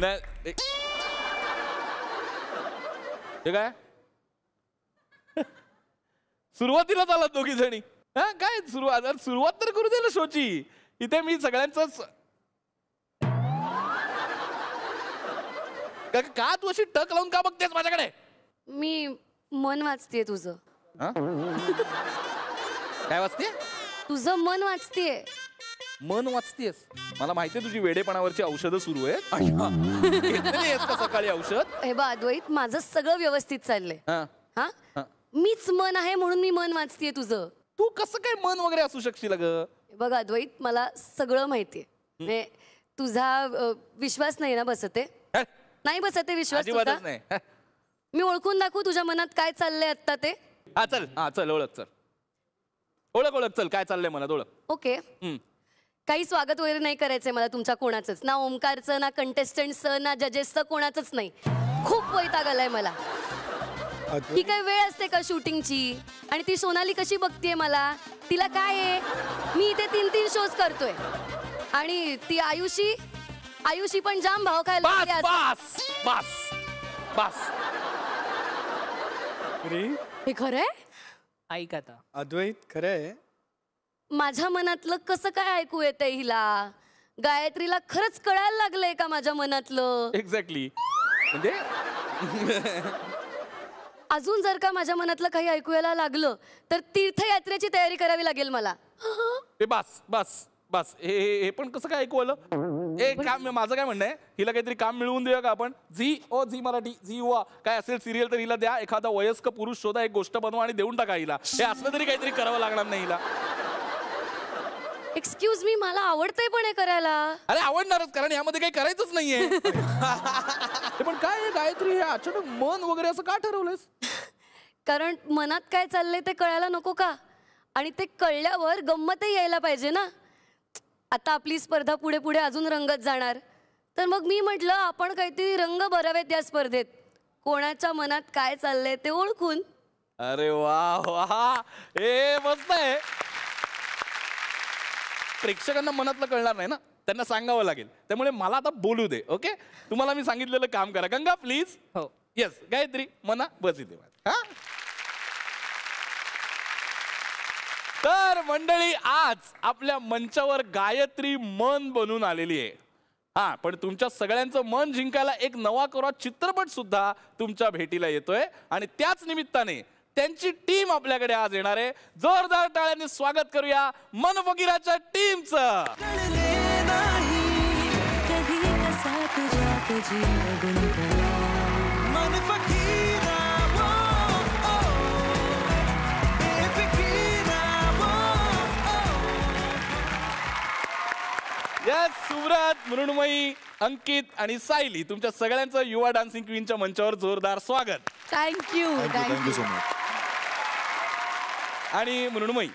नाही हे काय सुरुवातीला चालत दोघी जणी हा काय सुरुवात तर करू दे ना शोची. इथे मी सगळ्यांच का तू अशी टक लावून का बघतेस माझ्याकडे? मी मन वाचतेय तुझं. काय वाचते? तुझं मन वाचतेय. मन वाचतेस? मला माहितीये तुझी वेडेपणावरची औषधं सुरू आहेत. घेतलेली का सकाळी औषध? हे बा अद्वैत, माझं सगळं व्यवस्थित चाललंय. हा मीच मन आहे म्हणून मी मन वाचतेय तुझं. तू कसं काय मन वगैरे असू शकशील ग? बघ अद्वैत, मला सगळं माहितीये. तुझा विश्वास नाही ना बसते? नाही बसते विश्वास तुझा? नाही. मी ओळखून दाखवू तुझ्या मनात काय चाललंय आता ते? चल ओळख चल काय चाललंय मनात ओळख. ओके. काही स्वागत वगैरे नाही करायचंय मला तुमच्या कोणाचंच, ना ओमकारचं, ना कंटेस्टंटचं, ना जजेसचं, कोणाचंच नाही. खूप वैताग आलाय मला. ही काय वेळ असते का शूटिंगची? आणि ती सोनाली कशी बघतीये मला? तिला काय आहे? मी इथे 3 शोज करतोय आणि ती आयुषी पण जाम भाव खायला. हे खरंय? ऐक आता अद्वैत, खरंय माझ्या मनातलं कसं काय ऐकू येतंय हिला? गायत्रीला खरंच कळायला लागलंय का माझ्या मनातलं? एक्झॅक्टली. म्हणजे अजून जर का माझ्या मनातलं काही ऐकू यायला लागलं तर तीर्थयात्रेची तयारी करावी लागेल मला. बस हे पण कसं काय ऐकू आलं? काम माझं काय म्हणणं आहे, हिला काहीतरी काम मिळवून देऊया का आपण? झी मराठी, झी युवा काय असेल सिरियल तर हिला द्या. एखादा वयस्क पुरुष शोधा, एक गोष्ट बनवा आणि देऊन टाका हिला. हे असलं तरी काहीतरी करावं लागणार नाही हिला. एक्सक्यूज मी, मला आवडतंय पण हे करायला. अरे आवडणारच, कारण यामध्ये काही करायचंच नाहीये. पण काय गायत्री, हे अचानक मन वगैरे असं का ठरवलंयस? कारण मनात काय चाललंय ते कळायला नको का? आणि ते कळल्यावर गंमतही यायला पाहिजे ना. आता आपली स्पर्धा पुढे पुढे अजून रंगत जाणार, तर मग मी म्हटलं आपण काहीतरी रंग भरावेत या स्पर्धेत, कोणाच्या मनात काय चाललंय ते ओळखून. अरे वा, हे मस्त आहे. प्रेक्षकांना मनातलं कळणार नाही ना, त्यांना सांगावं लागेल. त्यामुळे मला आता बोलू दे. ओके, तुम्हाला मी सांगितलेलं काम करा. गंगा प्लीज. हो. येस गायत्री, मना बस इथे. तर मंडळी, आज आपल्या मंचावर गायत्री मन बनून आलेली आहे. पण तुमच्या सगळ्यांचं मन जिंकायला एक नवा कोरा चित्रपट सुद्धा तुमच्या भेटीला येतोय आणि त्याच निमित्ताने त्यांची टीम आपल्याकडे आज येणार आहे. जोरदार टाळ्यांनी स्वागत करूया मन फकीराच्या टीमचं. सुब्रत, मृण्मयी, अंकित आणि सायली, तुमच्या सगळ्यांचं युवा डान्सिंग क्वीनच्या मंचावर जोरदार स्वागत. Thank you so much. आणि मृण्मयी,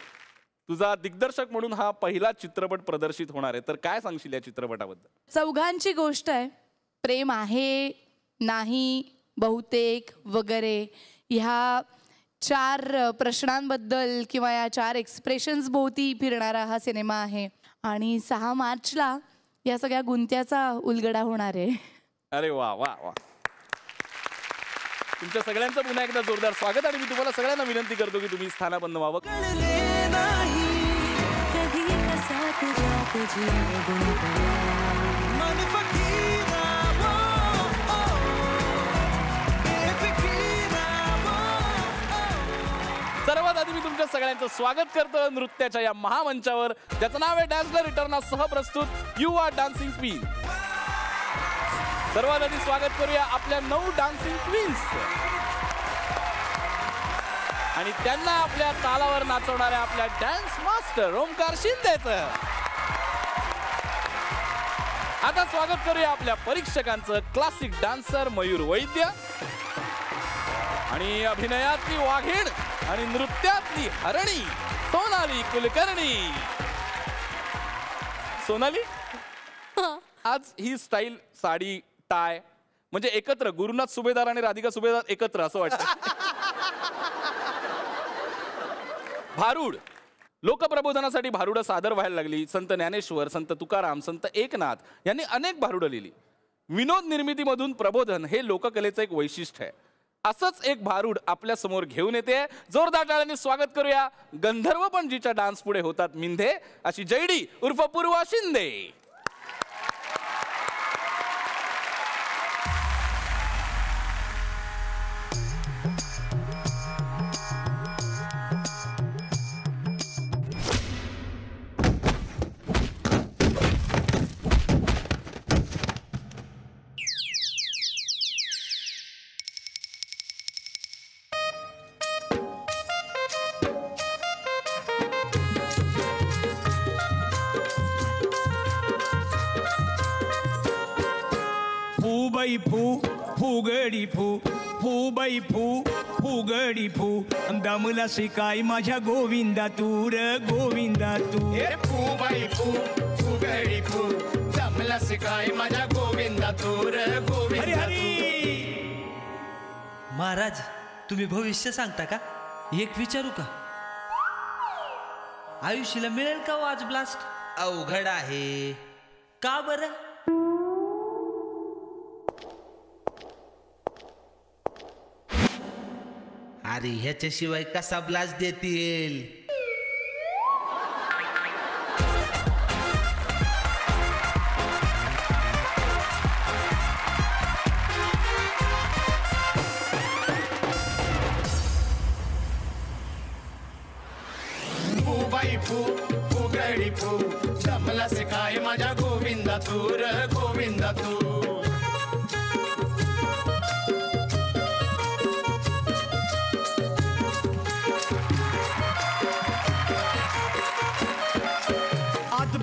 तुझा दिग्दर्शक म्हणून हा पहिला चित्रपट प्रदर्शित होणार आहे, तर काय सांगशील या चित्रपटाबद्दल? चौघांची गोष्ट आहे. प्रेम आहे, नाही, बहुतेक वगैरे ह्या 4 प्रश्नांबद्दल किंवा या 4 एक्सप्रेशन्स भोवती फिरणारा हा सिनेमा आहे. आणि 6 मार्चला या सगळ्या गुंत्याचा उलगडा होणार आहे. अरे वा वा वा. तुमच्या सगळ्यांचं पुन्हा एकदा जोरदार स्वागत. आणि मी तुम्हाला सगळ्यांना विनंती करतो की तुम्ही स्थानापन्न व्हावं. सर्वात आधी मी तुमच्या सगळ्यांचं स्वागत करतो नृत्याच्या या महामंचावर, ज्याचं नाव आहे डान्स द रिटर्न, सहप्रस्तुत युवा डान्सिंग क्वीन. सर्वात आधी स्वागत करूया आपल्या 9 डान्सिंग क्वीन्स आणि त्यांना आपल्या तालावर नाचवणाऱ्या आपल्या डान्स मास्टर ओमकार शिंदेचं. आता स्वागत करूया आपल्या परीक्षकांचं, क्लासिक डान्सर मयूर वैद्य आणि अभिनयातली वाघीण आणि नृत्यातली हरणी सोनाली कुलकर्णी. सोनाली, आज ही स्टाईल, साडी, टाय म्हणजे एकत्र गुरुनाथ सुभेदार आणि राधिका सुभेदार एकत्र असं वाटतं. भारूड, लोकप्रबोधनासाठी भारुडं सादर व्हायला लागली. संत ज्ञानेश्वर, संत तुकाराम, संत एकनाथ यांनी अनेक भारुडं लिहिली. विनोद निर्मितीमधून प्रबोधन हे लोककलेचं एक वैशिष्ट्य आहे. असंच एक भारूड आपल्या समोर घेऊन येते. जोरदार टाळ्यांनी स्वागत करूया. गंधर्व पण जिच्या डान्स पुढे होतात मिंधे अशी जयडी उर्फ पूर्वा शिंदे. बाई फू फुगडी फू फू बाई फू फुगडी फू दमला शिकाय माझ्या गोविंदा तूर गोविंदा तू. फू बाई फू फुगडी फू दमला शिकाय माझ्या गोविंदा तूर गोविंदा तू. महाराज तुम्ही भविष्य सांगता का? एक विचारू का? आयुष्याला मिळेल का आज ब्लास्ट? अवघड आहे. का बरं? अरे ह्याच्याशिवाय कसा ब्लास्ट देतील? फू बाई फू फुगडी फू दमला शिकाय माझ्या गोविंदा तूर गोविंदा तू.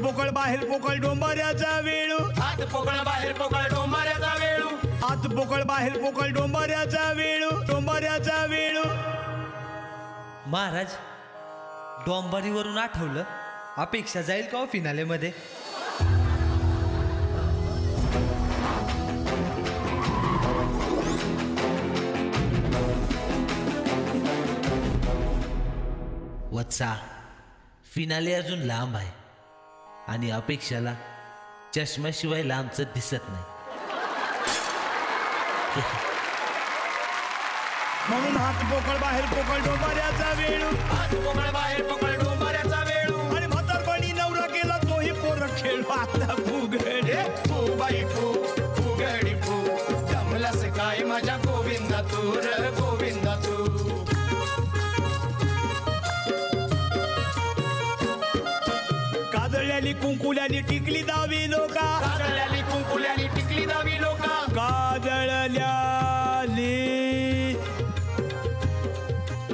पोकळ बाहेर पोकळ डोंबाऱ्याचा वेळू. आत पोकळ बाहेर पोकळ डोंबाऱ्याचा वेळू. आत पोकळ बाहेर पोकळ डोंबाऱ्याचा वेळू डोंबाऱ्याचा वेळू. महाराज डोंबारीवरून आठवलं अपेक्षा जाईल का फिनाले मध्ये? वत्सा फिनाले अजून लांब आहे आणि अपेक्षाला चष्म्याशिवाय लांबच दिसत नाही. म्हणून हात पोकळ बाहेर पोकळ डोंबाऱ्याचा वेळू. आत पोकळ बाहेर पोकळ डोंबाऱ्याचा वेळू. आणि म्हातारपणी नवरा केला तोही पोर खेळू आता फुगडी. फू बाई फू फुगडी फू दमला शिकाय माझ्या गोविंदा तूर गोविंदा तू. काजळल्याली कुंकुल्यानी टिकली दावी लोका. काजळल्याली कुंकुल्यानी टिकली दावी लोका. काजळल्याली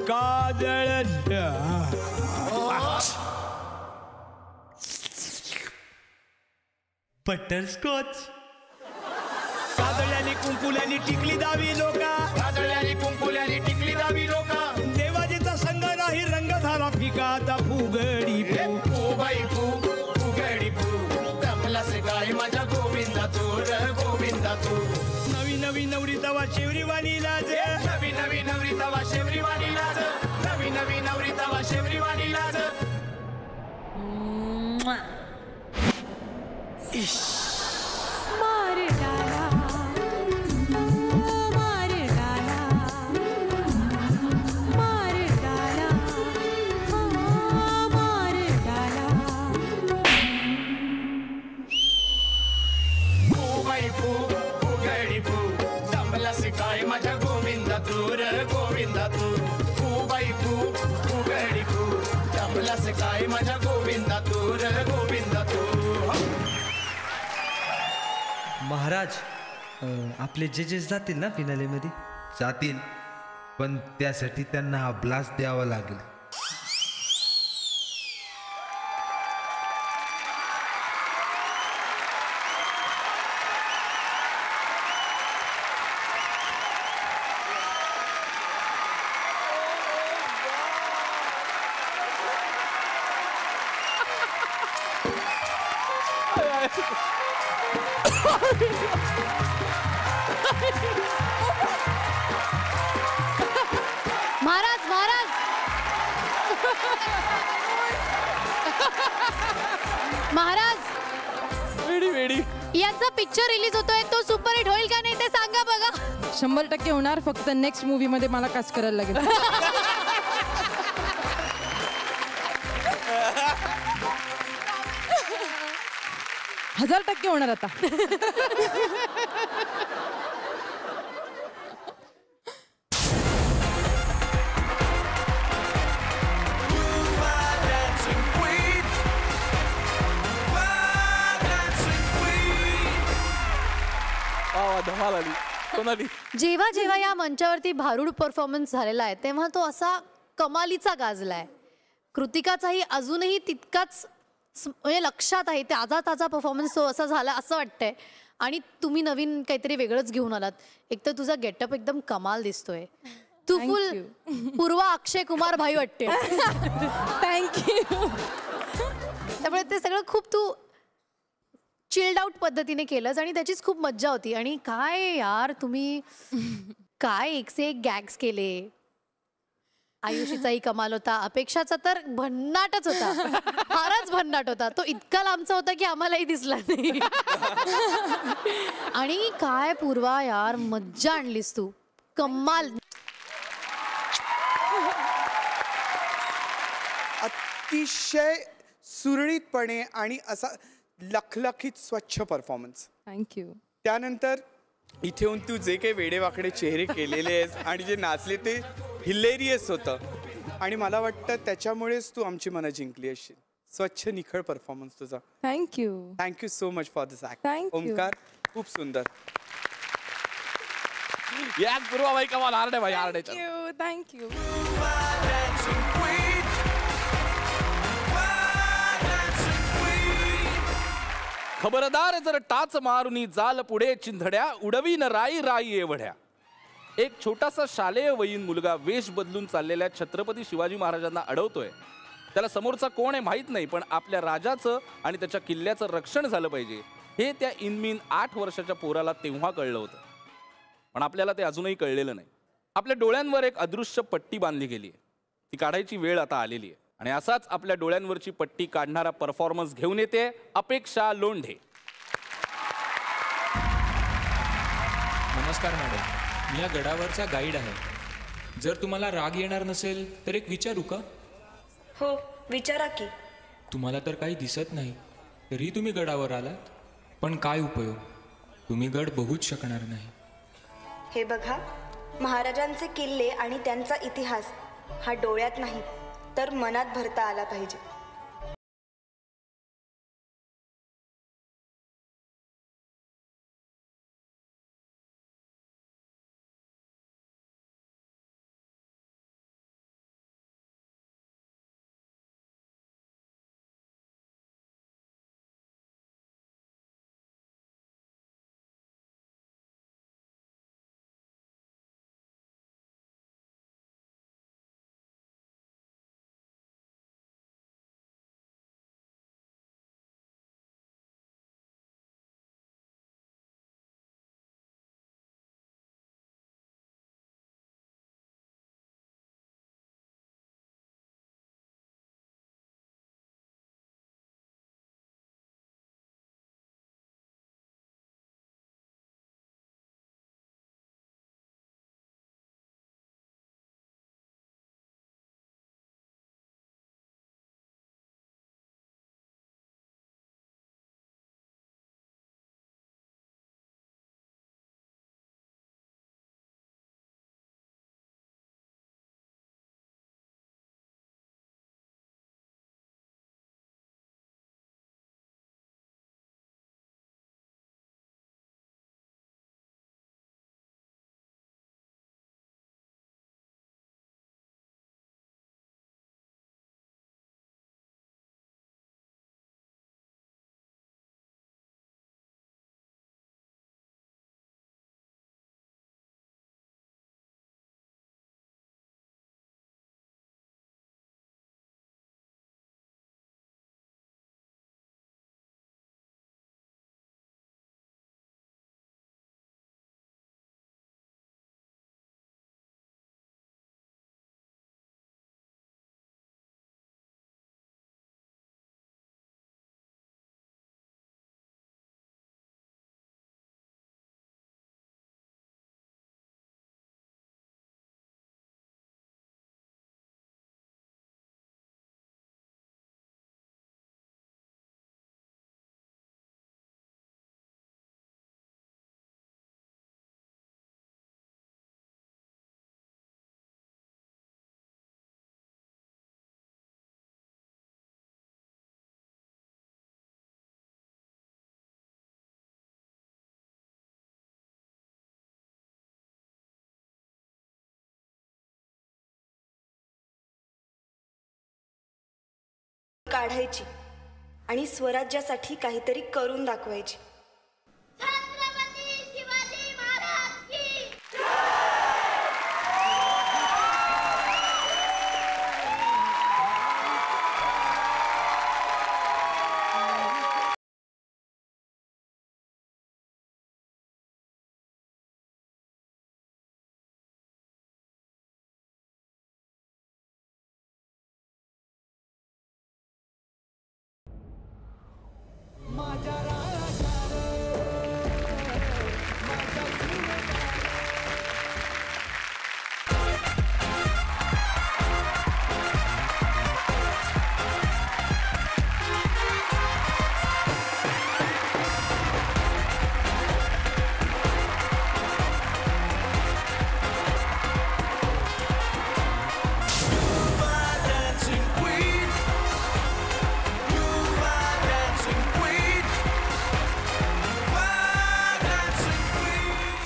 काजळल्या बटरस्कॉच. काजळल्याली कुंकुल्यानी टिकली दावी लोका. काजळल्याली कुंकुल्यानी टिकली दावी लोका. देवाजीचा संग नाही रंग झाला फिका आता फुगडी फू. फू बाई फू फुगडी फू दमला शिकाय माझ्या गोविंदा तूर गोविंदा तू. नवी नवी नवरी तवा शेवरी वाणी लाज. नवी नवी नवरी तवा शेवरी वाणी लाज. नवी नवी नवरी तवा शेवरी वाणी लाज. मार डाला मार डाला मार डाला मार डाला. फू बाई फू फुगडी फू दमला शिकाय माझ्या गोविंदा तूर गोविंदा तू. फू बाई फू फुगडी फू दमला शिकाय माझ्या गोविंदा तूर गोविंदा तू. महाराज आपले जजेस जातील ना फिनाले मध्ये? जातील, पण त्यासाठी त्यांना हा ब्लास्ट द्यावा लागेल. महाराज महाराज पिक्चर रिलीज होतोय तो सुपरहिट होईल का नाही ते सांगा बघा. 100% होणार. फक्त नेक्स्ट मूवी मध्ये मला कास्ट करायला लागेल. 1000% होणार आता. धमाल आली. सोनाली, जेव्हा जेव्हा या मंचावरती भारूड परफॉर्मन्स झालेला आहे तेव्हा तो असा कमालीचा गाजलाय. कृतिकाचाही अजूनही तितकाच म्हणजे लक्षात आहे. ताजा ताजा परफॉर्मन्स तो असा झाला असं वाटतंय. आणि तुम्ही नवीन काहीतरी वेगळंच घेऊन आलात. एक तर तुझा गेटअप एकदम कमाल दिसतोय. तू फुल पूर्वा अक्षय कुमार भाई वाटते. थँक्यू. त्यामुळे ते सगळं खूप तू चिल्ड आउट पद्धतीने केलंस आणि त्याचीच खूप मज्जा होती. आणि काय यार तुम्ही काय एकसे एक गॅग्स केले. आयुषीचाही कमाल होता. अपेक्षाचा तर भन्नाटच होता. फारच भन्नाट होता. तो इतका लांबचा होता की आम्हालाही दिसला नाही. आणि काय पूर्वा यार मज्जा आणलीस तू. कमाल. अतिशय सुरळीतपणे आणि असा लखलखीत स्वच्छ परफॉर्मन्स. थँक्यू. त्यानंतर इथे येऊन तू जे काही वेडेवाकडे चेहरे केलेले आहेस आणि जे नाचले ते हिलेरियस होतं. आणि मला वाटतं त्याच्यामुळेच तू आमची मनं जिंकली असशील. स्वच्छ निखळ परफॉर्मन्स तुझा. Thank you. Thank you so much for this act. Thank you. Omkar खूप सुंदर. याच पूर्वाबाई कमाल. आरडे भाई आरडेच्या. थँक्यू. खबरदार जर टाच मारुनी जाल पुढे चिंधड्या उडवीन राई राई एवढ्या. एक छोटासा शालेय वयीन मुलगा वेश बदलून चाललेल्या छत्रपती शिवाजी महाराजांना अडवतोय. त्याला समोरचा कोण आहे माहित नाही, पण आपल्या राजाचं आणि त्याच्या किल्ल्याचं रक्षण झालं पाहिजे हे त्या इनमीन 8 वर्षाच्या पोराला तेव्हा कळलं होतं. पण आपल्याला ते अजूनही कळलेलं नाही. आपल्या डोळ्यांवर एक अदृश्य पट्टी बांधली गेली आहे. ती काढायची वेळ आता आलेली आहे. आणि असाच आपल्या डोळ्यांवरची पट्टी काढणारा परफॉर्मन्स घेऊन येते अपेक्षा लोंढे. नमस्कार मॅडम, मी या गडावरचा गाईड आहे. जर तुम्हाला राग येणार नसेल तर एक विचारू का? हो विचारा की. तुम्हाला तर काही दिसत नाही तरी तुम्ही गडावर आलात. पण काय उपयोग, तुम्ही गड बघूच शकणार नाही. हे बघा, महाराजांचे किल्ले आणि त्यांचा इतिहास हा डोळ्यात नाही तर मनात भरता आला पाहिजे. काढायची आणि स्वराज्यासाठी काहीतरी करून दाखवायची.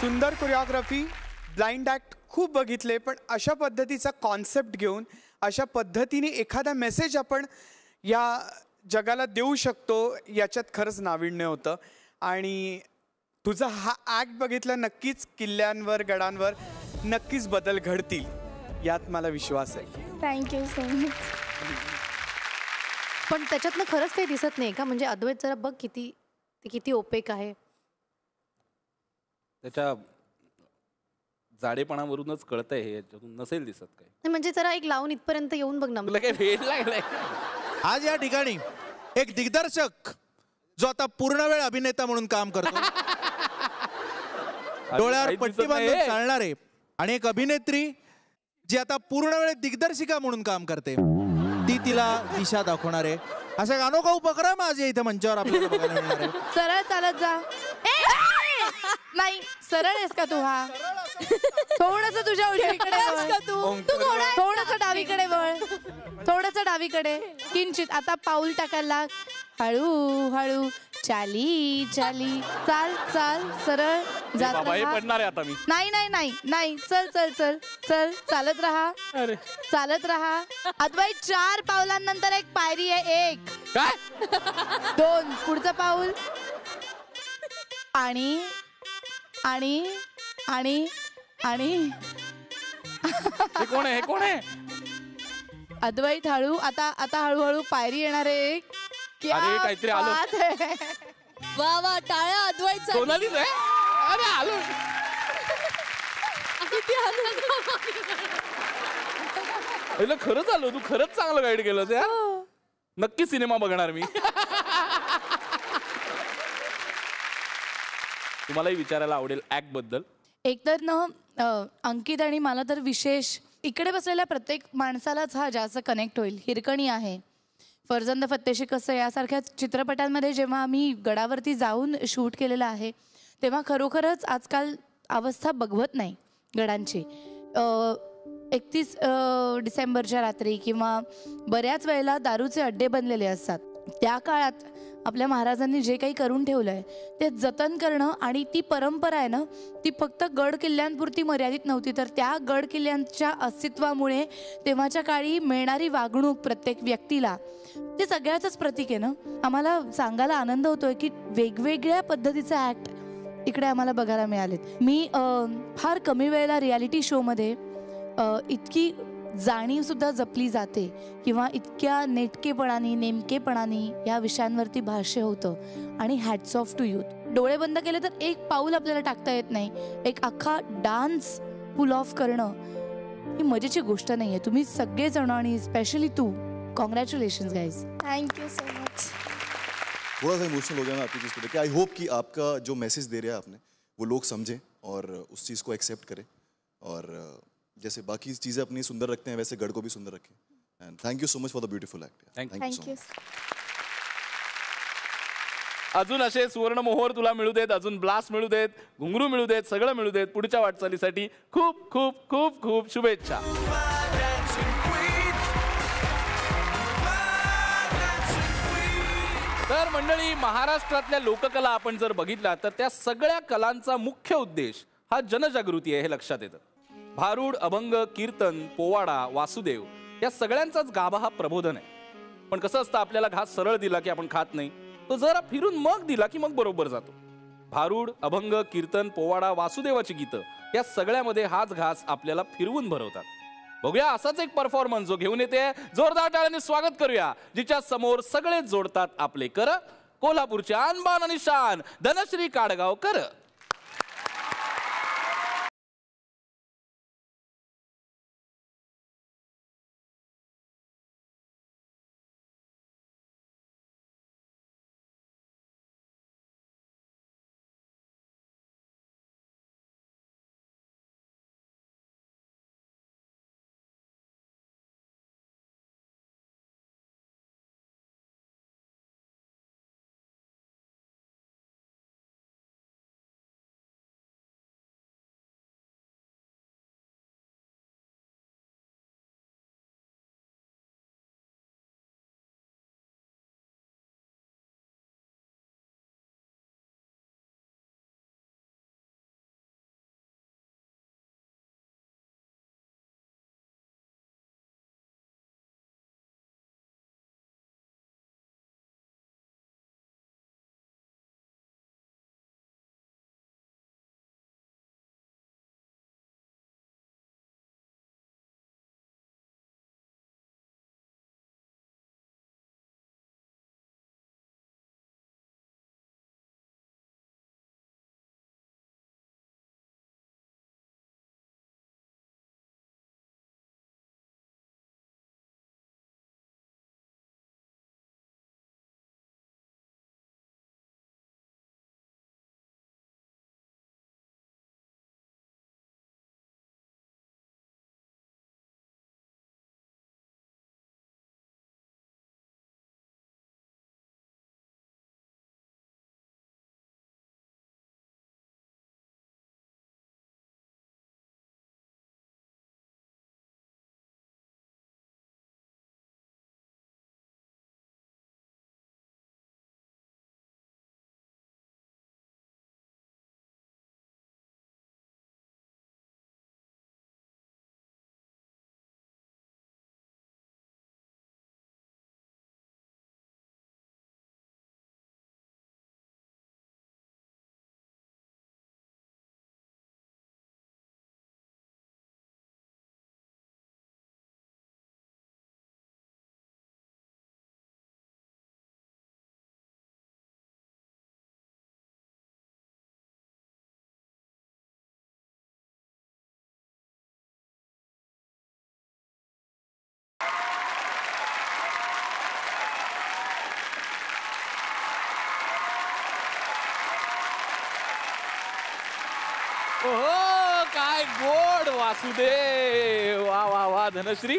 सुंदर कोरिओग्राफी, ब्लाइंड ॲक्ट खूप बघितले, पण अशा पद्धतीचा कॉन्सेप्ट घेऊन अशा पद्धतीने एखादा मेसेज आपण या जगाला देऊ शकतो याच्यात खरंच नाविन्य होतं. आणि तुझा हा ॲक्ट बघितला, नक्कीच किल्ल्यांवर गडांवर नक्कीच बदल घडतील यात मला विश्वास आहे. Thank you so much. पण त्याच्यातनं खरंच काही दिसत नाही का? म्हणजे अद्वैत जरा बघ किती ते किती ओपेक आहे. त्याच्या जाडेपणावरूनच कळतंय हे, याच्यातून नसेल दिसत काही. नाही म्हणजे जरा एक लावून इथपर्यंत येऊन बघ ना. तुला काही वेळ लागलाय? आज या ठिकाणी एक दिग्दर्शक जो आता पूर्ण वेळ अभिनेता म्हणून काम करतो, डोळ्यावर पट्टी बांधून चालणारे, आणि एक अभिनेत्री जी आता पूर्ण वेळ दिग्दर्शिका म्हणून काम करते, ती तिला दिशा दाखवणार आहे. असा अनोखा उपक्रम आज इथे मंचावर आपल्याला बघायला मिळणार आहे. सरळ चालत जा. नाही, सरळ आहेस का तू? हा थोडस तुझ्या उजवीकडे थोडस डावीकडे वळ, थोडस डावीकडे किंचित. आता पाऊल टाकायला हळू हळू, चाली चाली, चाल चाल, सरळ जात पडणार आहे आता मी. नाही नाही नाही नाही, चल चल चल चल, चालत राहा, चालत राहा. अद्वैत 4 पावलांनंतर एक पायरी आहे. 1 काय 2, पुढचं पाऊल, आणि आणि आणि आणि हे कोण आहे? हे कोण आहे? अद्वैत हळू, आता आता हळूहळू पायरी येणार आहे. अरे काहीतरी आलं. वा वा, टाळ्या अद्वैत. सोनालीच आहे. अरे आलो. खरंच आलो. तू खरंच चांगलं गाईड केलं यार. नक्की सिनेमा बघणार मी. तुम्हालाही विचारायला आवडेल ऍक्ट बद्दल. एकतर ना अंकित आणि मला तर विशेष, इकडे बसलेल्या प्रत्येक माणसालाच हा जास्त कनेक्ट होईल. हिरकणी आहे, फर्जंद फत्तेशी कसं, यासारख्या चित्रपटांमध्ये जेव्हा आम्ही गडावरती जाऊन शूट केलेलं आहे, तेव्हा खरोखरच आजकाल अवस्था बघवत नाही गडांची. 31 डिसेंबरच्या रात्री किंवा बऱ्याच वेळेला दारूचे अड्डे बनलेले असतात. त्या काळात आपल्या महाराजांनी जे काही करून ठेवलं आहे ते जतन करणं, आणि ती परंपरा आहे ना, ती फक्त गड किल्ल्यांपुरती मर्यादित नव्हती, तर त्या गड किल्ल्यांच्या अस्तित्वामुळे तेव्हाच्या काळी मिळणारी वागणूक प्रत्येक व्यक्तीला, ते सगळ्याचंच प्रतीक आहे ना. आम्हाला सांगायला आनंद होतोय की वेगवेगळ्या पद्धतीचे ॲक्ट इकडे आम्हाला बघायला मिळालेत. मी फार कमी वेळेला रियालिटी शोमध्ये इतकी जाणीवसुद्धा जपली जाते, किंवा इतक्या नेटकेपणाने नेमकेपणाने या विषयांवरती भाष्य होतं. आणि हॅट्स ऑफ टू यूथ. डोळे बंद केले तर एक पाऊल आपल्याला टाकता येत नाही. एक अख्खा डान्स पुल ऑफ करणं ही मजेची गोष्ट नाही आहे. तुम्ही सगळेजण, आणि स्पेशली तू, congratulations guys. Thank you so much. थोड़ा सा इमोशनल हो गया मैं आपकी चीज़ को देख के. आई होप कि आपका जो मैसेज दे रहे हैं आपने वो लोग समझें और उस चीज़ को एक्सेप्ट करें, और जैसे बाकी चीज़ें अपनी सुंदर रखते हैं वैसे गढ़ को भी सुंदर रखें. End thank you so much for the beautiful act. Thank you so much. अजून असे सुवर्ण मोहर तुला मिळू देत, अजून ब्लास्ट मिळू देत, घुंगरू मिळू देत, सगळं मिळू देत. पुढच्या वाटचालीसाठी खूप खूप खूप खूप शुभेच्छा. तर मंडळी, महाराष्ट्रातल्या लोककला आपण जर बघितला तर त्या सगळ्या कलांचा मुख्य उद्देश हा जनजागृती आहे, हे लक्षात येतं. भारूड, अभंग, कीर्तन, पोवाडा, वासुदेव या सगळ्यांचाच गाभा हा प्रबोधन आहे. पण कसं असतं, आपल्याला घास सरळ दिला की आपण खात नाही, तो जरा फिरून मग दिला की मग बरोबर जातो. भारूड, अभंग, कीर्तन, पोवाडा, वासुदेवाची गीतं या सगळ्यामध्ये हाच घास आपल्याला फिरवून भरवतात. बघूया असाच एक परफॉर्मन्स जो घेऊन येते. जोरदार टाळ्यांनी स्वागत करूया जिच्या समोर सगळे जोडतात आपले कर. कोल्हापूरच्या अनबान आणि शान धनश्री काडगावकर. हो काय गोड वासुदेव. वा वा वा धनश्री,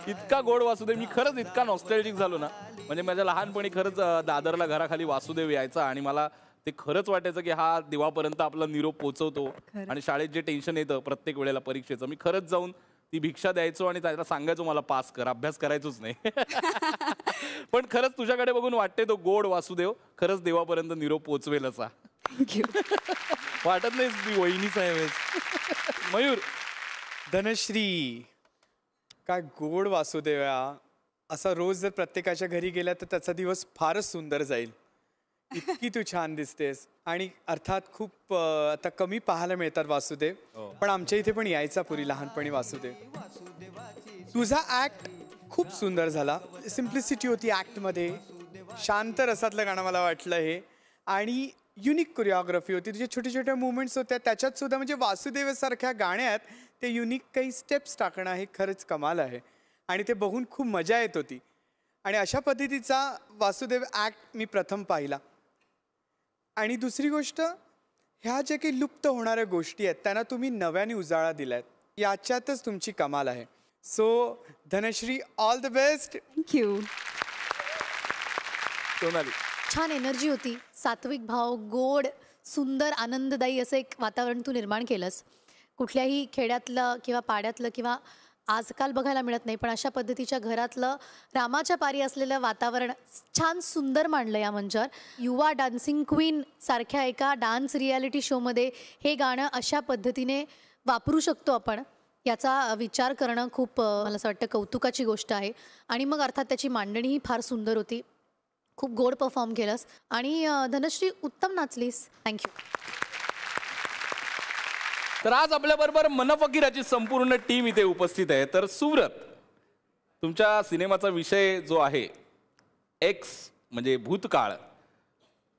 इतका गोड वासुदेव. मी खरंच इतका नॉस्टॅल्जिक झालो ना. म्हणजे माझ्या लहानपणी खरंच दादरला घराखाली वासुदेव यायचा आणि मला ते खरंच वाटायचं की हा देवापर्यंत आपला निरोप पोचवतो. आणि शाळेत जे टेन्शन येतं प्रत्येक वेळेला परीक्षेचं, मी खरंच जाऊन ती भिक्षा द्यायचो आणि त्याला सांगायचो मला पास कर, अभ्यास करायचोच नाही. पण खरंच तुझ्याकडे बघून वाटते तो गोड वासुदेव खरंच देवापर्यंत निरोप पोचवेल असा. वाटत नाही ती वहिनीच आहे. मयूर. धनश्री, काय गोड वासुदेव. असा रोज जर प्रत्येकाच्या घरी गेला तर त्याचा दिवस फारच सुंदर जाईल. इतकी तू छान दिसतेस. आणि अर्थात खूप आता कमी पाहायला मिळतात वासुदेव, पण आमच्या इथे पण यायचा पुरी लहानपणी वासुदेव. तुझा ऍक्ट खूप सुंदर झाला. सिम्प्लिसिटी होती ऍक्टमध्ये. शांत रसातलं गाणं मला वाटलं हे. आणि युनिक कोरिओग्राफी होती. तुझे छोटे छोटे मुवमेंट्स होत्या त्याच्यात सुद्धा. म्हणजे वासुदेवासारख्या गाण्यात ते युनिक काही स्टेप्स टाकणं हे खरंच कमाल आहे. आणि ते बघून खूप मजा येत होती. आणि अशा पद्धतीचा वासुदेव ॲक्ट मी प्रथम पाहिला. आणि दुसरी गोष्ट, ह्या ज्या काही लुप्त होणाऱ्या गोष्टी आहेत त्यांना तुम्ही नव्याने उजाळा दिलात, याच्यातच तुमची कमाल आहे. So Dhanashree, all the best. Thank you. Sonali. छान एनर्जी होती, सात्विक भाव, गोड, सुंदर, आनंददायी असं एक वातावरण तू निर्माण केलंस. कुठल्याही खेड्यातलं किंवा पाड्यातलं किंवा आजकाल बघायला मिळत नाही, पण अशा पद्धतीच्या घरातलं रामाच्या पारी असलेलं वातावरण छान सुंदर मांडलं या मंचावर. युवा डान्सिंग क्वीन सारख्या एका डान्स रियालिटी शोमध्ये हे गाणं अशा पद्धतीने वापरू शकतो आपण, याचा विचार करणं खूप मला असं वाटतं कौतुकाची गोष्ट आहे. आणि मग अर्थात त्याची मांडणीही फार सुंदर होती. खूप गोड परफॉर्म केलंस आणि धनश्री उत्तम नाचलीस. थँक्यू. तर आज आपल्याबरोबर मन फकीराची संपूर्ण टीम इथे उपस्थित आहे. तर सुव्रत, तुमच्या सिनेमाचा विषय जो आहे एक्स म्हणजे भूतकाळ,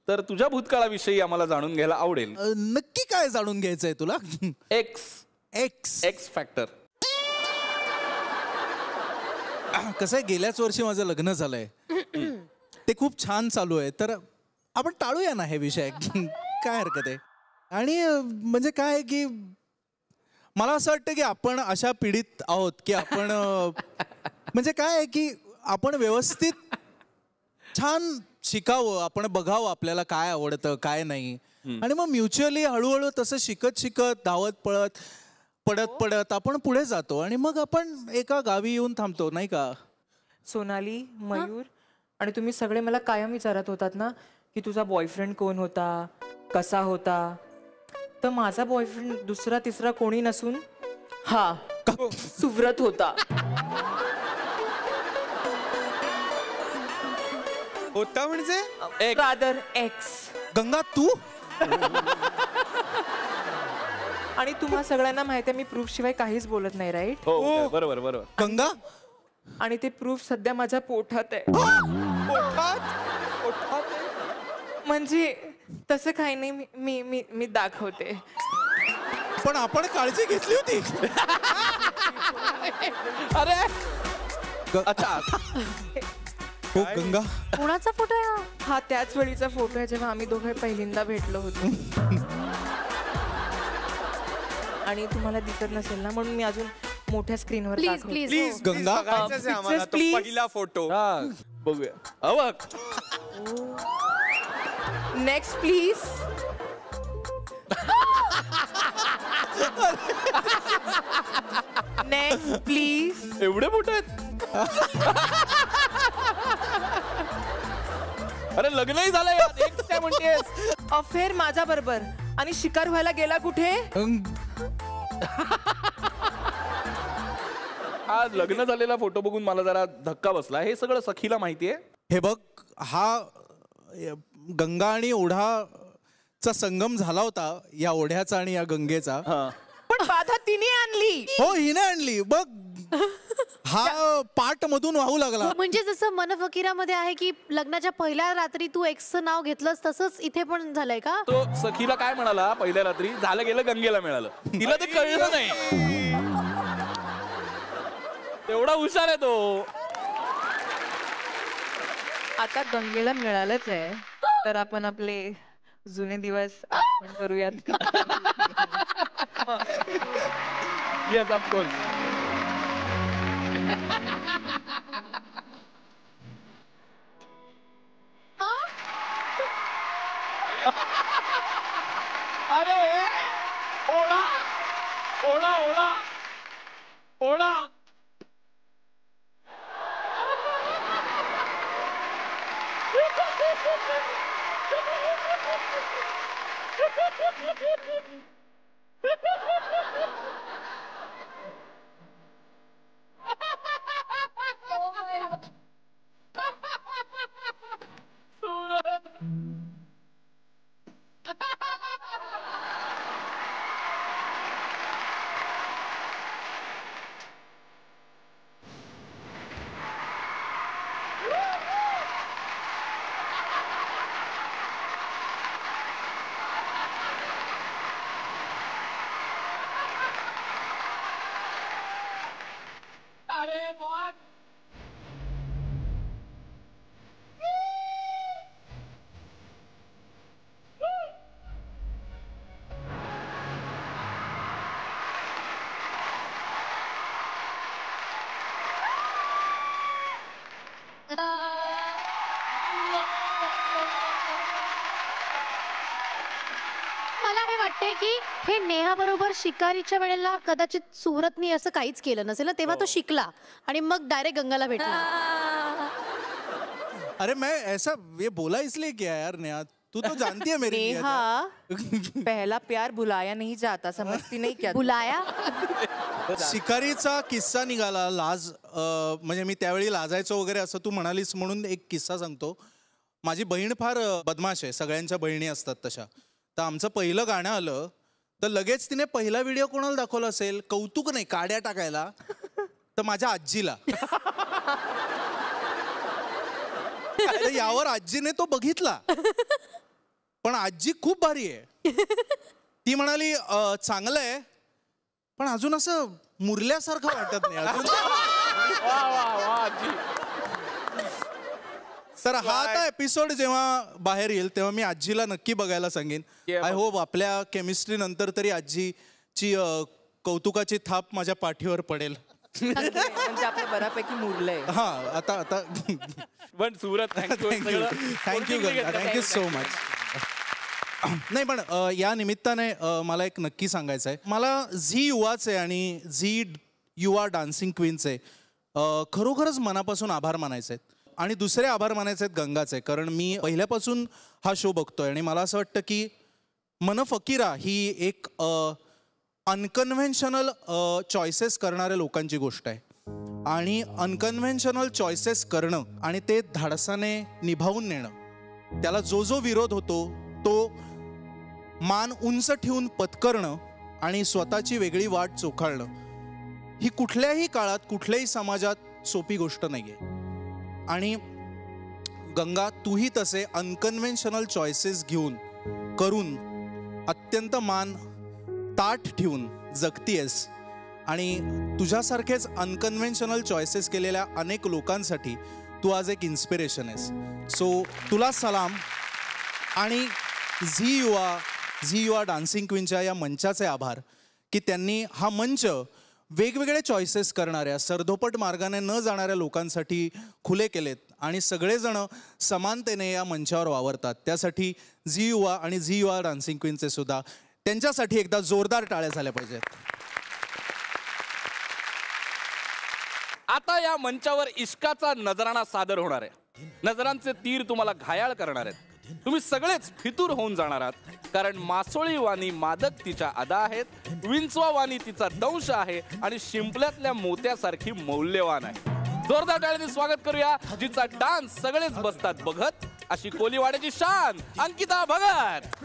तर तुझ्या भूतकाळाविषयी आम्हाला जाणून घ्यायला आवडेल. नक्की काय जाणून घ्यायचंय तुला? X x x factor. कसं आहे, गेल्याच वर्षी माझं लग्न झालंय, ते खूप छान चालू आहे, तर आपण टाळूया ना हे विषय. काय हरकत आहे. आणि म्हणजे काय आहे की मला असं वाटतं की आपण अशा पिढीत आहोत की आपण म्हणजे काय आहे की आपण व्यवस्थित छान शिकावं, आपण बघावं आपल्याला काय आवडतं काय नाही, आणि मग म्युच्युअली हळूहळू तसं शिकत शिकत धावत पळत पडत पडत आपण पुढे जातो आणि मग आपण एका गावी येऊन थांबतो, नाही का? सोनाली, मयूर आणि तुम्ही सगळे मला कायम विचारत होतात ना की तुझा बॉयफ्रेंड कोण होता, कसा होता. तर माझा बॉयफ्रेंड दुसरा तिसरा कोणी नसून हा सुव्रत होता. होता म्हणजे रादर एक्स. गंगा तू? आणि तुम्हा सगळ्यांना माहिती आहे मी प्रूफ शिवाय काहीच बोलत नाही, राईट? हो बरोबर बरोबर. गंगा? आणि ते प्रूफ सध्या माझ्या पोटात आहे. म्हणजे तसं काही नाही, मी मी मी दाखवते. पण आपण काळजी घेतली होती. अरे अच्छा. हो गंगा, कोणाचा फोटो आहे हा? त्याच वेळीचा फोटो आहे जेव्हा आम्ही दोघे पहिल्यांदा भेटलो होतो. आणि तुम्हाला दिसत नसेल ना म्हणून मी अजून मोठ्या स्क्रीनवर प्लीज प्लीज प्लीज गंगा, आम्हाला तो please. पहिला फोटो. बघूया. अवक नेक्स्ट प्लीज. Next please. एवढे मोठे आहेत. अरे लग्नही झालंय यात, एक काय म्हणतेस? अफेअर माझ्या बरोबर आणि शिकार व्हायला गेला कुठे? हा लग्न झालेला फोटो बघून मला जरा धक्का बसला. हे सगळं सखीला माहितीये. हे बघ, हा गंगा आणि ओढाचा संगम झाला होता, या ओढ्याचा आणि या गंगेचा. पण बाधा तिने आणली. हो, हिने आणली. बघ, हा पाट मधून वाहू लागला. म्हणजे जसं मन फकीरामध्ये आहे की लग्नाच्या पहिल्या रात्री तू एक्सचं नाव घेतलंस, तसंच इथे पण झालंय का? तो सखीला काय म्हणाला पहिल्या रात्री, झालं गेलं गंगेला मिळालं. तिला ते कळलं नाही. तेवढा हुशार आहे तो. आता गंगेला मिळालंच आहे तर आपण आपले जुने दिवस आठवण करूयात. Yes of course. अरे ओळा ओळा ओळा ओळा. मला हे वाटतंय की हे नेहा बरोबर शिकारीच्या वेळेला कदाचित सुव्रतनी असं काहीच केलं नसेल ना, तेव्हा तो शिकला आणि मग डायरेक्ट गंगाला भेटला. अरे मैं ऐसा ये बोला इसलिए किया यार नेहा, तू तो जानती है मेरी नियत है. नेहा पहला प्यार भुलाया नहीं जाता, समजती नहीं क्या? बुलाया शिकारीचा किस्सा निघाला. लाज म्हणजे मी त्यावेळी लाजायचो वगैरे असं तू म्हणालीस म्हणून एक किस्सा सांगतो. माझी बहीण फार बदमाश आहे, सगळ्यांच्या बहिणी असतात तशा. तर आमचं पहिलं गाणं आलं तर लगेच तिने पहिला व्हिडिओ कोणाला दाखवला असेल, कौतुक नाही काड्या टाकायला, तर माझ्या आजीला. तर यावर आजीने तो बघितला, पण आजी खूप भारी आहे. ती म्हणाली चांगलं आहे पण अजून असं मुरल्यासारखं वाटत नाही अजून. तर हा आता एपिसोड जेव्हा बाहेर येईल तेव्हा मी आजीला नक्की बघायला सांगेन. आय होप आपल्या केमिस्ट्री नंतर तरी आजीची कौतुकाची थाप माझ्या पाठीवर पडेल. म्हणजे आपलं बऱ्यापैकी मुरलंय. हा आता आता पण Surat thank you thank you so much. नाही पण या निमित्ताने मला एक नक्की सांगायचं आहे. मला झी युवाचे आणि झी युवा डान्सिंग क्वीनचे खरोखरच मनापासून आभार मानायचे आहेत. आणि दुसरे आभार मानायचे आहेत गंगाचे, कारण मी पहिल्यापासून हा शो बघतोय आणि मला असं वाटतं की मन फकीरा ही एक अनकन्व्हेन्शनल चॉईसेस करणाऱ्या लोकांची गोष्ट आहे. आणि अनकन्व्हेन्शनल चॉईसेस करणं आणि ते धाडसाने निभावून नेणं, त्याला जो जो विरोध होतो तो मान उंच ठेवून पत्करणं आणि स्वतःची वेगळी वाट चोखाळणं, ही कुठल्याही काळात कुठल्याही समाजात सोपी गोष्ट नाही आहे. आणि गंगा तूही तसे अनकन्व्हेन्शनल चॉईसेस घेऊन करून अत्यंत मान ताठ ठेवून जगतीयस. आणि तुझ्यासारखेच अनकन्व्हेन्शनल चॉईसेस केलेल्या अनेक लोकांसाठी तू आज एक इन्स्पिरेशन आहेस. सो तुला सलाम. आणि झी युवा डान्सिंग क्वीनच्या या मंचाचे आभार की त्यांनी हा मंच वेगवेगळे चॉईसेस करणाऱ्या सरधोपट मार्गाने न जाणाऱ्या लोकांसाठी खुले केलेत आणि सगळेजण समानतेने या मंचावर वावरतात. त्यासाठी झी युवा आणि झी युवा डान्सिंग क्वीनचे सुद्धा त्यांच्यासाठी एकदा जोरदार टाळ्या झाल्या पाहिजेत. आता या मंचावर इश्काचा नजराणा सादर होणार आहे. नजरांचे तीर तुम्हाला घायाळ करणार आहेत. तुम्ही सगळेच फितूर होऊन जाणार आहात, कारण मासोळी वाणी मादक तिच्या अदा आहेत, विंचवा वाणी तिचा दंश आहे आणि शिंपल्यातल्या मोत्यासारखी मौल्यवान आहे. जोरदार टाळ्यांनी स्वागत करूया जिचा डान्स सगळेच बसतात बघत, अशी कोलीवाड्याची शान अंकिता भगत.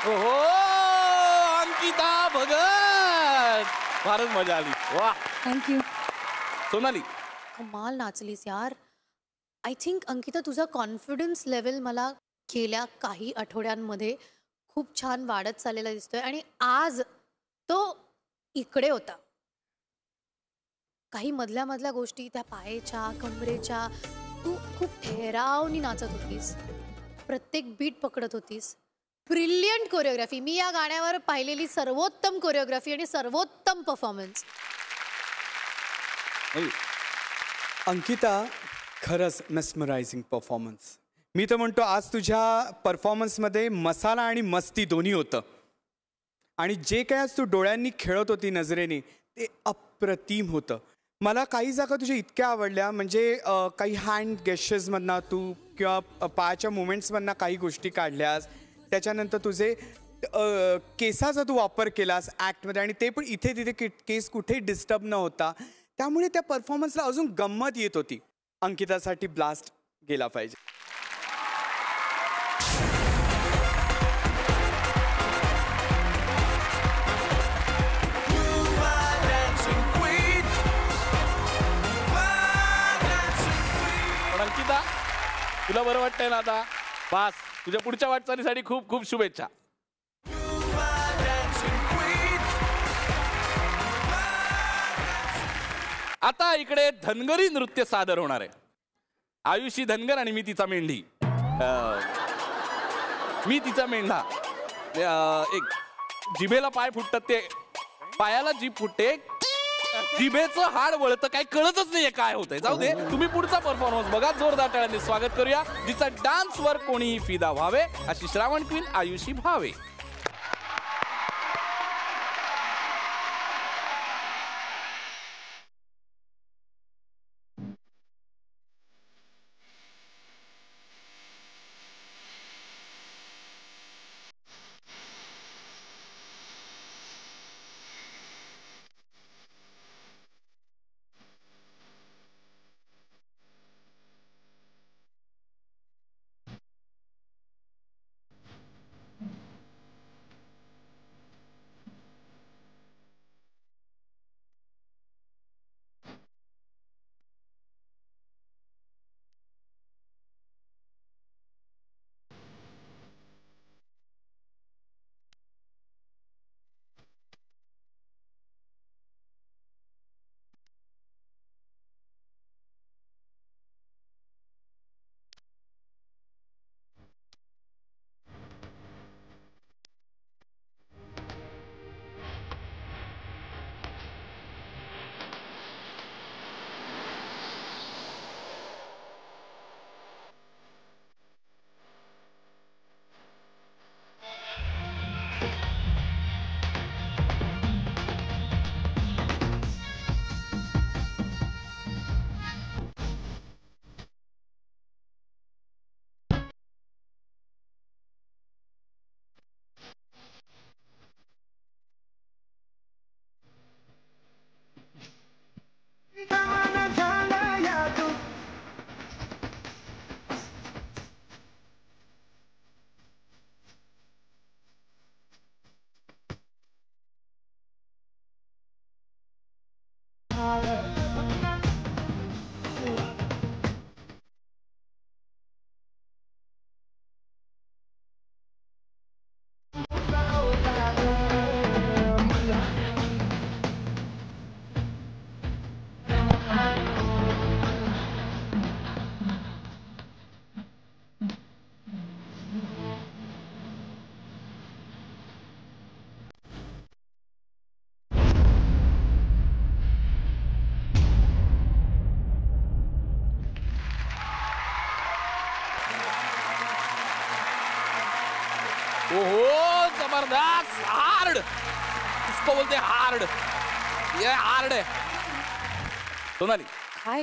हो अंकिता भगत, फारच मजा आली. वा थँक्यू. सोनाली. कमाल नाचलीस यार. आय थिंक अंकिता तुझा कॉन्फिडन्स लेवल मला गेल्या काही आठवड्यांमध्ये खूप छान वाढत चाललेला दिसतोय आणि आज तो इकडे होता. काही मधल्या मधल्या गोष्टी त्या पायाच्या कमरेच्या तू खूप ठहरावनी नाचत होतीस, प्रत्येक बीट पकडत होतीस. Brilliant choreography. मी या गाण्यावर पाहिलेली सर्वोत्तम कोरिओग्राफी आणि सर्वोत्तम परफॉर्मन्स. अंकिता, खरंच मेस्मरायझिंग परफॉर्मन्स. मी तर म्हणतो आज तुझ्या परफॉर्मन्समध्ये मसाला आणि मस्ती दोन्ही होतं. आणि जे काय आज तू डोळ्यांनी खेळत होती नजरेने ते अप्रतिम होतं. मला काही जागा तुझ्या इतक्या आवडल्या, म्हणजे काही हँड गेस्चर्समधनं तू किंवा पायाच्या मुवमेंट्समधनं काही गोष्टी काढल्यास. त्याच्यानंतर तुझे केसाचा तू वापर केलास ॲक्टमध्ये आणि ते पण इथे तिथे केस कुठेही डिस्टर्ब न होता. त्यामुळे त्या परफॉर्मन्सला अजून गंमत येत होती. अंकितासाठी ब्लास्ट गेला पाहिजे. अंकिता, तुला बरं वाटतंय ना आता? बास, तुझ्या पुढच्या वाटचालीसाठी खूप खूप शुभेच्छा. आता इकडे धनगरी नृत्य सादर होणार आहे. आयुषी धनगर आणि मी तिचा मेंढी. मी तिचा मेंढा. एक जिभेला पाय फुटतात ते पायाला जीभ फुटते, जिभेचं हाड वळतं, काही कळतच नाहीये काय होतंय. जाऊ दे, तुम्ही पुढचा परफॉर्मन्स बघा. जोरदार टाळ्यांनी स्वागत करूया जिचा डान्सवर कोणीही फिदा व्हावे अशी श्रावण क्वीन आयुषी भावे. ओहो जबरदस्त. हार्ड, इसको बोलते हार्ड. ये हार्ड है. सोनाली, काय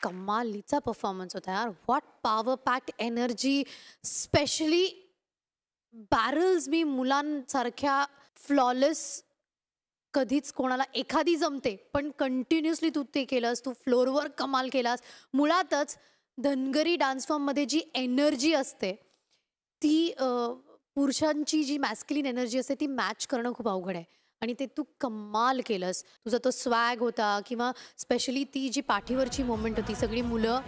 कमालीचा परफॉर्मन्स होता यार. What power packed energy. Specially barrels. मी मुलांसारख्या फ्लॉलेस कधीच कोणाला एखादी जमते, पण कंटिन्युअसली तू ते केलंस. तू फ्लोअरवर कमाल केलास. मुळातच धनगरी डान्स फॉर्ममध्ये जी एनर्जी असते ती पुरुषांची जी मॅस्क्युलिन एनर्जी असते ती मॅच करणं खूप अवघड आहे आणि ते तू कमाल केलंस. तुझा तो स्वॅग होता किंवा स्पेशली ती जी पाठीवरची मोमेंट होती, सगळी मुलं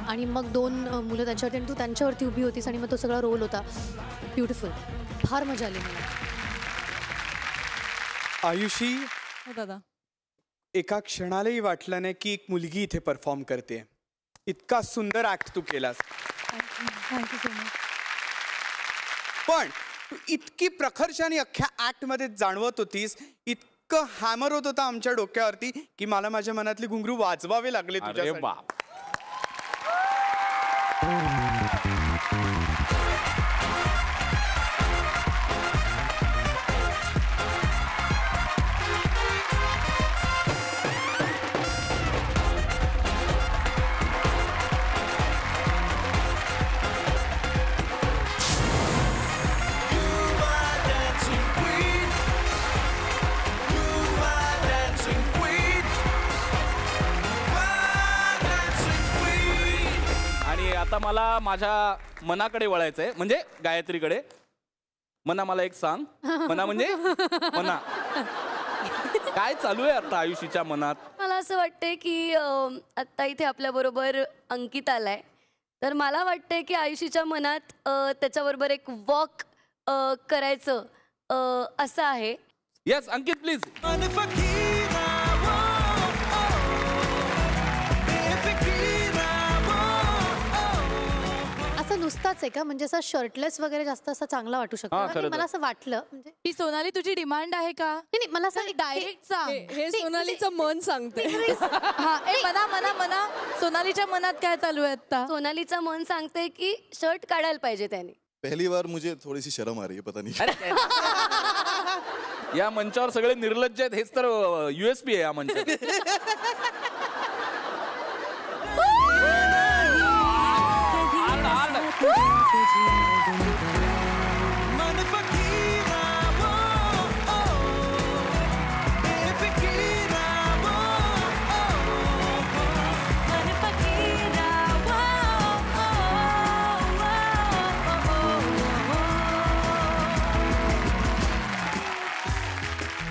आणि मग 2 मुलं त्यांच्यावरती आणि तू त्यांच्यावरती उभी होतीस आणि मग तो सगळा रोल होता. ब्युटिफुल. फार मजा आली मला. आयुषी, दादा एका क्षणालाही वाटलं नाही की एक मुलगी इथे परफॉर्म करते. इतका सुंदर ऍक्ट तू केलास. Thank you so much. पण तू इतकी प्रखरशाने अख्ख्या ऍक्ट मध्ये जाणवत होतीस, इतकं हॅमर होत होता आमच्या डोक्यावरती की मला माझ्या मनातली घुंगरू वाजवावे लागले अरे तुझ्या. बाप. आता मला माझ्या मनाकडे वळायचंय, म्हणजे गायत्रीकडे. मना, मला एक सांग. मना म्हणजे मना, काय चालू आहे आता आयुषीच्या मनात? मला असं वाटतंय की आत्ता इथे आपल्या बरोबर अंकित आलाय, तर मला वाटतंय की आयुषीच्या मनात त्याच्याबरोबर एक वॉक करायचं असं आहे. Yes Ankit please. असं नुसताच आहे का? म्हणजे असं शर्टलेस वगैरे जास्त असं चांगला वाटू शकतो. आणि मला असं वाटलं म्हणजे ही सोनाली तुझी डिमांड आहे का? नाही, मला असं डायरेक्ट सांग. हे सोनालीचं मन सांगते. हा, मना मना मना सोनालीच्या मनात काय चालू आहे आता? सोनालीचं मन सांगते की शर्ट काढायला पाहिजे त्याने. पहली बार मुझे थोड़ी सी शर्म आ रही है, पता नहीं. या मंचावर सगळे निर्लज्ज आहेत, हेच तर USP आहे या मंचात.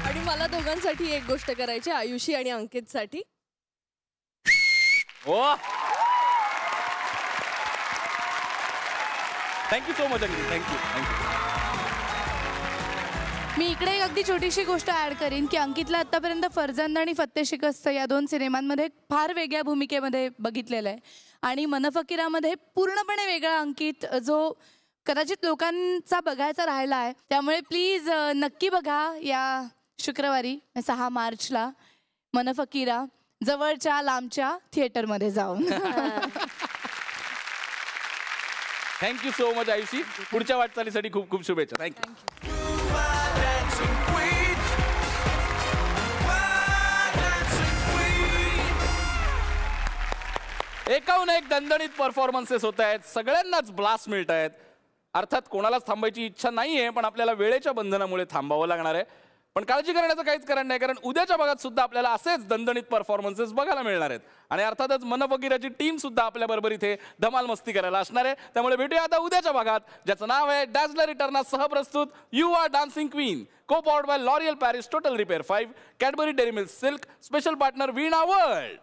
आणि मला दोघांसाठी एक गोष्ट करायची, आयुषी आणि अंकितसाठी. हो, थँक्यू सो मच अंकित. थँक्यू. मी इकडे एक अगदी छोटीशी गोष्ट ऍड करीन की अंकितला आतापर्यंत फरजंद आणि फत्ते शिकस्त या 2 सिनेमांमध्ये फार वेगळ्या भूमिकेमध्ये बघितलेलं आहे आणि मन फकीरामध्ये पूर्णपणे वेगळा अंकित, जो कदाचित लोकांचा बघायचा राहिला आहे. त्यामुळे प्लीज नक्की बघा या शुक्रवारी 6 मार्चला मन फकीरा, जवळच्या लांबच्या थिएटरमध्ये जाऊन. Thank you so much Ayushi. पुढच्या वाटचालीसाठी खूप खूप शुभेच्छा. थँक्यू. एकाहून एक दणदणीत परफॉर्मन्सेस होत आहेत, सगळ्यांनाच ब्लास्ट मिळत आहेत. अर्थात कोणालाच थांबायची इच्छा नाहीये, पण आपल्याला वेळेच्या बंधनामुळे थांबावं लागणार आहे. पण काळजी करण्याचं काहीच कारण नाही, कारण उद्याच्या भागात सुद्धा आपल्याला असेच दणदणीत परफॉर्मन्सेस बघायला मिळणार आहेत. आणि अर्थातच मन फकीराची टीम सुद्धा आपल्या बरोबर इथे धमाल मस्ती करायला असणार आहे. त्यामुळे भेटूया आता उद्याच्या भागात, ज्याचं नाव आहे डॅझलर रिटर्न सहप्रस्तुत you are dancing queen, co powered by L'Oreal Paris, total repair 5, Cadbury dairy milk silk, special partner Veena world.